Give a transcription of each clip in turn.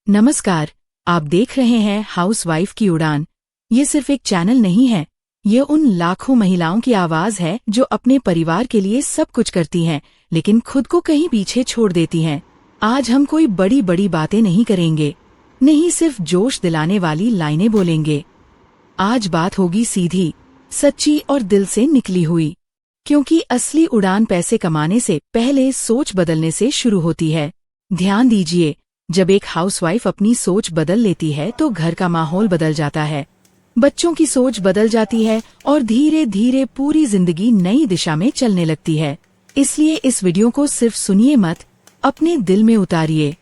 नमस्कार, आप देख रहे हैं हाउसवाइफ की उड़ान। ये सिर्फ एक चैनल नहीं है, ये उन लाखों महिलाओं की आवाज है जो अपने परिवार के लिए सब कुछ करती हैं, लेकिन खुद को कहीं पीछे छोड़ देती हैं। आज हम कोई बड़ी बड़ी बातें नहीं करेंगे, नहीं सिर्फ जोश दिलाने वाली लाइनें बोलेंगे। आज बात होगी सीधी, सच्ची और दिल से निकली हुई, क्योंकि असली उड़ान पैसे कमाने से पहले सोच बदलने से शुरू होती है। ध्यान दीजिए, जब एक हाउसवाइफ अपनी सोच बदल लेती है तो घर का माहौल बदल जाता है, बच्चों की सोच बदल जाती है और धीरे धीरे पूरी जिंदगी नई दिशा में चलने लगती है। इसलिए इस वीडियो को सिर्फ सुनिए मत, अपने दिल में उतारिए।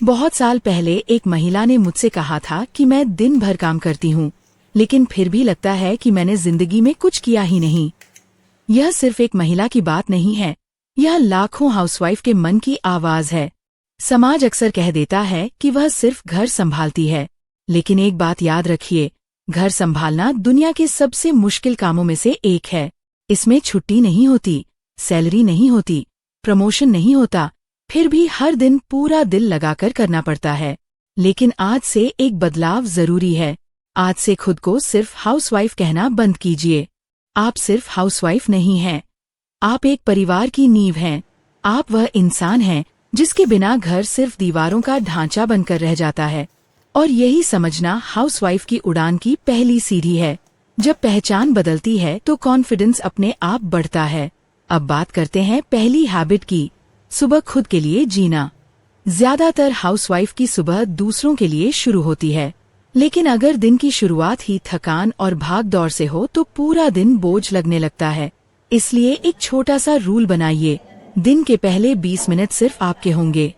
बहुत साल पहले एक महिला ने मुझसे कहा था कि मैं दिन भर काम करती हूँ, लेकिन फिर भी लगता है कि मैंने जिंदगी में कुछ किया ही नहीं। यह सिर्फ एक महिला की बात नहीं है, यह लाखों हाउसवाइफ के मन की आवाज है। समाज अक्सर कह देता है कि वह सिर्फ घर संभालती है, लेकिन एक बात याद रखिए, घर संभालना दुनिया के सबसे मुश्किल कामों में से एक है। इसमें छुट्टी नहीं होती, सैलरी नहीं होती, प्रमोशन नहीं होता, फिर भी हर दिन पूरा दिल लगाकर करना पड़ता है। लेकिन आज से एक बदलाव जरूरी है। आज से खुद को सिर्फ हाउसवाइफ कहना बंद कीजिए। आप सिर्फ हाउसवाइफ नहीं हैं, आप एक परिवार की नींव हैं। आप वह इंसान हैं जिसके बिना घर सिर्फ दीवारों का ढांचा बनकर रह जाता है। और यही समझना हाउसवाइफ की उड़ान की पहली सीढ़ी है। जब पहचान बदलती है तो कॉन्फिडेंस अपने आप बढ़ता है। अब बात करते हैं पहली हैबिट की, सुबह खुद के लिए जीना। ज्यादातर हाउसवाइफ की सुबह दूसरों के लिए शुरू होती है, लेकिन अगर दिन की शुरुआत ही थकान और भाग दौड़ से हो तो पूरा दिन बोझ लगने लगता है। इसलिए एक छोटा सा रूल बनाइए, दिन के पहले 20 मिनट सिर्फ आपके होंगे।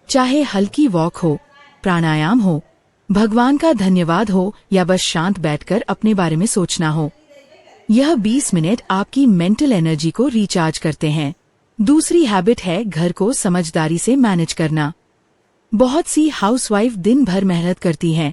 चाहे हल्की वॉक हो, प्राणायाम हो, भगवान का धन्यवाद हो या बस शांत बैठकर अपने बारे में सोचना हो। यह 20 मिनट आपकी मेंटल एनर्जी को रिचार्ज करते हैं। दूसरी हैबिट है घर को समझदारी से मैनेज करना। बहुत सी हाउसवाइफ दिन भर मेहनत करती हैं,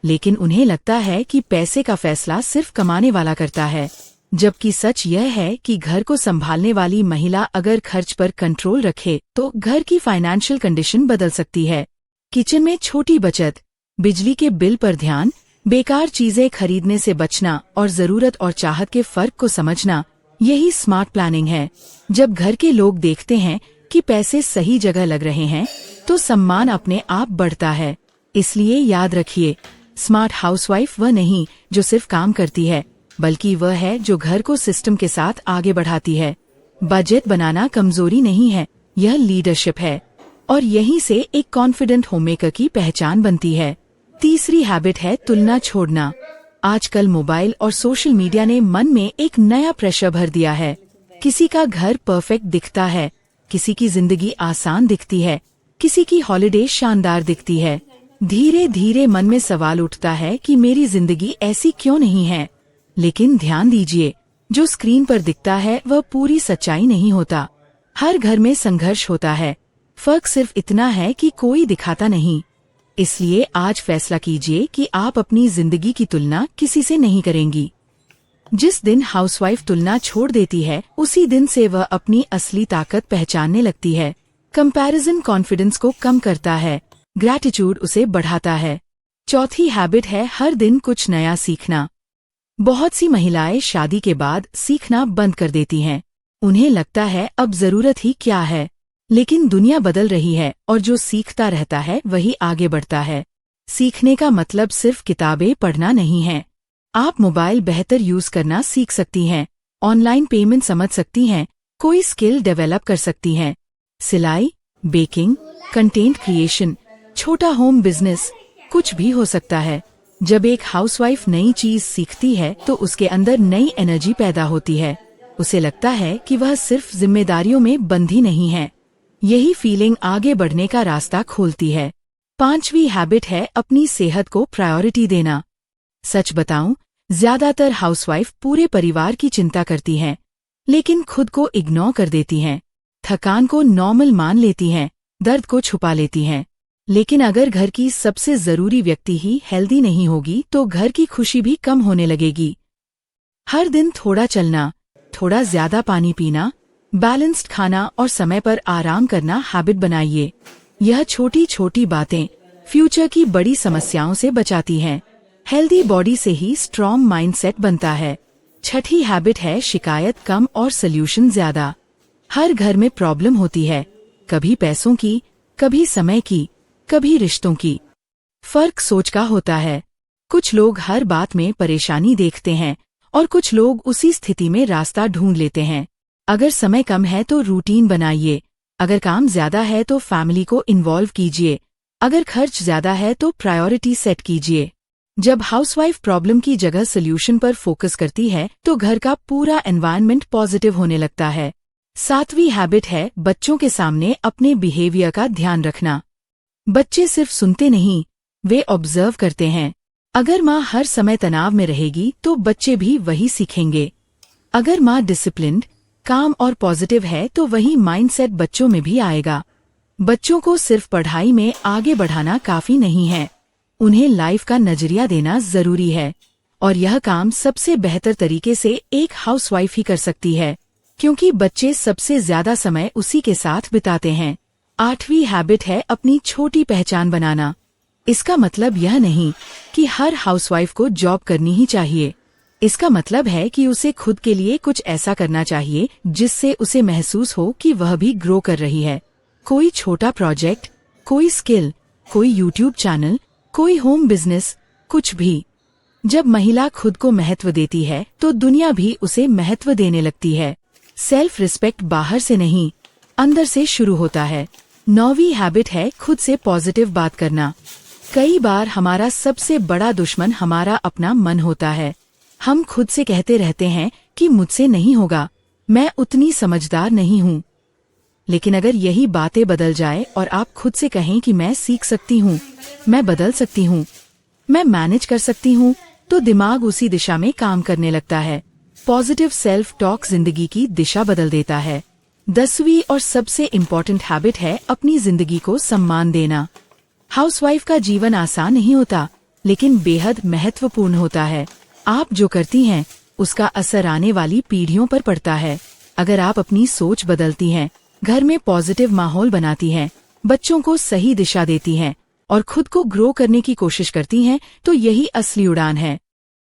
लेकिन उन्हें लगता है कि पैसे का फैसला सिर्फ कमाने वाला करता है, जबकि सच यह है कि घर को संभालने वाली महिला अगर खर्च पर कंट्रोल रखे तो घर की फाइनेंशियल कंडीशन बदल सकती है। किचन में छोटी बचत, बिजली के बिल पर ध्यान, बेकार चीजें खरीदने से बचना और जरूरत और चाहत के फर्क को समझना, यही स्मार्ट प्लानिंग है। जब घर के लोग देखते हैं कि पैसे सही जगह लग रहे हैं तो सम्मान अपने आप बढ़ता है। इसलिए याद रखिए, स्मार्ट हाउसवाइफ वह नहीं जो सिर्फ काम करती है, बल्कि वह है जो घर को सिस्टम के साथ आगे बढ़ाती है। बजट बनाना कमजोरी नहीं है, यह लीडरशिप है, और यहीं से एक कॉन्फिडेंट होममेकर की पहचान बनती है। तीसरी हैबिट है तुलना छोड़ना। आजकल मोबाइल और सोशल मीडिया ने मन में एक नया प्रेशर भर दिया है। किसी का घर परफेक्ट दिखता है, किसी की जिंदगी आसान दिखती है, किसी की हॉलिडे शानदार दिखती है। धीरे धीरे मन में सवाल उठता है कि मेरी जिंदगी ऐसी क्यों नहीं है। लेकिन ध्यान दीजिए, जो स्क्रीन पर दिखता है वह पूरी सच्चाई नहीं होता। हर घर में संघर्ष होता है, फर्क सिर्फ इतना है कि कोई दिखाता नहीं। इसलिए आज फैसला कीजिए कि आप अपनी जिंदगी की तुलना किसी से नहीं करेंगी। जिस दिन हाउसवाइफ तुलना छोड़ देती है, उसी दिन से वह अपनी असली ताकत पहचानने लगती है। कंपैरिजन कॉन्फिडेंस को कम करता है, ग्रैटिट्यूड उसे बढ़ाता है। चौथी हैबिट है हर दिन कुछ नया सीखना। बहुत सी महिलाएं शादी के बाद सीखना बंद कर देती हैं। उन्हें लगता है अब जरूरत ही क्या है, लेकिन दुनिया बदल रही है और जो सीखता रहता है वही आगे बढ़ता है। सीखने का मतलब सिर्फ किताबें पढ़ना नहीं है। आप मोबाइल बेहतर यूज करना सीख सकती हैं, ऑनलाइन पेमेंट समझ सकती हैं, कोई स्किल डेवलप कर सकती हैं। सिलाई, बेकिंग, कंटेंट क्रिएशन, छोटा होम बिजनेस, कुछ भी हो सकता है। जब एक हाउसवाइफ नई चीज सीखती है तो उसके अंदर नई एनर्जी पैदा होती है। उसे लगता है कि वह सिर्फ जिम्मेदारियों में बंधी नहीं है। यही फीलिंग आगे बढ़ने का रास्ता खोलती है। पांचवी हैबिट है अपनी सेहत को प्रायोरिटी देना। सच बताऊं, ज्यादातर हाउसवाइफ पूरे परिवार की चिंता करती हैं, लेकिन खुद को इग्नोर कर देती हैं। थकान को नॉर्मल मान लेती हैं, दर्द को छुपा लेती हैं। लेकिन अगर घर की सबसे जरूरी व्यक्ति ही हेल्दी नहीं होगी तो घर की खुशी भी कम होने लगेगी। हर दिन थोड़ा चलना, थोड़ा ज्यादा पानी पीना, बैलेंस्ड खाना और समय पर आराम करना हैबिट बनाइए। यह छोटी छोटी बातें फ्यूचर की बड़ी समस्याओं से बचाती हैं। हेल्दी बॉडी से ही स्ट्रॉन्ग माइंडसेट बनता है। छठी हैबिट है शिकायत कम और सल्यूशन ज्यादा। हर घर में प्रॉब्लम होती है, कभी पैसों की, कभी समय की, कभी रिश्तों की। फर्क सोच का होता है। कुछ लोग हर बात में परेशानी देखते हैं और कुछ लोग उसी स्थिति में रास्ता ढूंढ लेते हैं। अगर समय कम है तो रूटीन बनाइए, अगर काम ज्यादा है तो फैमिली को इन्वॉल्व कीजिए, अगर खर्च ज्यादा है तो प्रायोरिटी सेट कीजिए। जब हाउसवाइफ प्रॉब्लम की जगह सोल्यूशन पर फोकस करती है तो घर का पूरा एनवायरनमेंट पॉजिटिव होने लगता है। 7वीं हैबिट है बच्चों के सामने अपने बिहेवियर का ध्यान रखना। बच्चे सिर्फ सुनते नहीं, वे ऑब्जर्व करते हैं। अगर माँ हर समय तनाव में रहेगी तो बच्चे भी वही सीखेंगे। अगर माँ डिसिप्लिन्ड, काम और पॉजिटिव है तो वही माइंडसेट बच्चों में भी आएगा। बच्चों को सिर्फ पढ़ाई में आगे बढ़ाना काफी नहीं है, उन्हें लाइफ का नजरिया देना जरूरी है। और यह काम सबसे बेहतर तरीके से एक हाउसवाइफ ही कर सकती है, क्योंकि बच्चे सबसे ज्यादा समय उसी के साथ बिताते हैं। 8वीं हैबिट है अपनी छोटी पहचान बनाना। इसका मतलब यह नहीं कि हर हाउसवाइफ को जॉब करनी ही चाहिए। इसका मतलब है कि उसे खुद के लिए कुछ ऐसा करना चाहिए जिससे उसे महसूस हो कि वह भी ग्रो कर रही है। कोई छोटा प्रोजेक्ट, कोई स्किल, कोई यूट्यूब चैनल, कोई होम बिजनेस, कुछ भी। जब महिला खुद को महत्व देती है तो दुनिया भी उसे महत्व देने लगती है। सेल्फ रिस्पेक्ट बाहर से नहीं, अंदर से शुरू होता है। 9वीं हैबिट है खुद से पॉजिटिव बात करना। कई बार हमारा सबसे बड़ा दुश्मन हमारा अपना मन होता है। हम खुद से कहते रहते हैं कि मुझसे नहीं होगा, मैं उतनी समझदार नहीं हूँ। लेकिन अगर यही बातें बदल जाए और आप खुद से कहें कि मैं सीख सकती हूँ, मैं बदल सकती हूँ, मैं मैनेज कर सकती हूँ, तो दिमाग उसी दिशा में काम करने लगता है। पॉजिटिव सेल्फ टॉक जिंदगी की दिशा बदल देता है। 10वीं और सबसे इम्पोर्टेंट हैबिट है अपनी जिंदगी को सम्मान देना। हाउसवाइफ का जीवन आसान नहीं होता, लेकिन बेहद महत्वपूर्ण होता है। आप जो करती हैं, उसका असर आने वाली पीढ़ियों पर पड़ता है। अगर आप अपनी सोच बदलती हैं, घर में पॉजिटिव माहौल बनाती हैं, बच्चों को सही दिशा देती हैं और खुद को ग्रो करने की कोशिश करती हैं, तो यही असली उड़ान है।